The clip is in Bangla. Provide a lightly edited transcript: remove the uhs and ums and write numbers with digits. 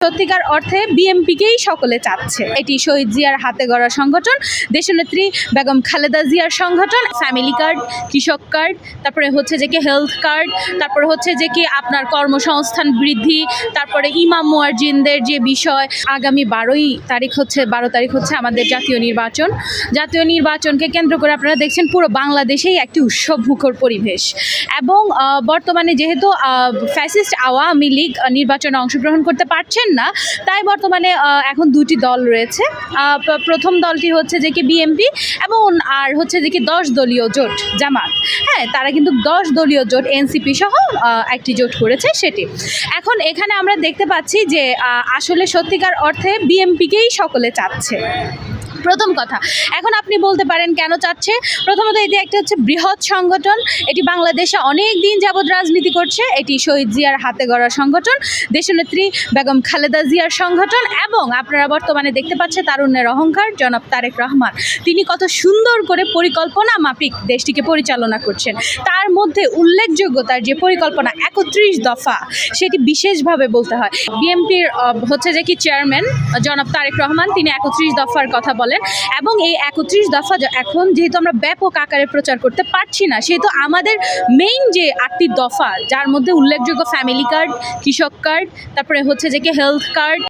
সত্যিকার অর্থে বিএমপিকেই সকলে চাচ্ছে। এটি শহীদ জিয়ার হাতে গড়া সংগঠন, দেশনেত্রী বেগম খালেদা জিয়ার সংগঠন। ফ্যামিলি কার্ড, কৃষক কার্ড, তারপরে হচ্ছে যে কি হেলথ কার্ড, তারপরে হচ্ছে যে কি আপনার কর্মসংস্থান বৃদ্ধি, তারপরে ইমাম মুয়াজ্জিনদের যে বিষয়। আগামী 12 তারিখ হচ্ছে আমাদের জাতীয় নির্বাচনকে কেন্দ্র করে আপনারা দেখছেন পুরো বাংলাদেশেই একটি উৎসব মুখর পরিবেশ। এবং বর্তমানে যেহেতু ফ্যাসিস্ট আওয়ামী লীগ নির্বাচনে অংশগ্রহণ করতে পারছেন না, তাই বর্তমানে এখন দুটি দল রয়েছে। প্রথম দলটি হচ্ছে যে কি বিএমপি এবং আর হচ্ছে যে কি 10 দলীয় জোট জামাত। হ্যাঁ, তারা কিন্তু 10 দলীয় জোট এনসিপি সহ একটি জোট করেছে সেটি। এখন এখানে আমরা দেখতে পাচ্ছি যে আসলে সত্যিকার অর্থে বিএমপিকেই সকলে চাচ্ছে। প্রথম কথা, এখন আপনি বলতে পারেন কেন চাচ্ছে। প্রথমত এটি একটা হচ্ছে বৃহৎ সংগঠন, এটি বাংলাদেশে অনেক দিন যাবৎ রাজনীতি করছে। এটি শহীদ জিয়ার হাতে গড়া সংগঠন, দেশনেত্রী বেগম খালেদা জিয়ার সংগঠন। এবং আপনারা বর্তমানে দেখতে পাচ্ছেন তারুণ্যের অহংকার জনাব তারেক রহমান, তিনি কত সুন্দর করে পরিকল্পনা মাফিক দেশটিকে পরিচালনা করছেন। তার মধ্যে উল্লেখযোগ্য তার যে পরিকল্পনা 31 দফা, সেটি বিশেষভাবে বলতে হয়। বিএনপির হচ্ছে যে কি চেয়ারম্যান জনাব তারেক রহমান, তিনি 31 দফার কথা বলেন। এবং এই 31 দফা এখন যেহেতু আমরা ব্যাপক আকারে প্রচার করতে পারছি না, সেহেতু আমাদের মেইন যে 8টি দফা, যার মধ্যে উল্লেখযোগ্য ফ্যামিলি কার্ড, কৃষক কার্ড, তারপরে হচ্ছে যে কি হেলথ কার্ড,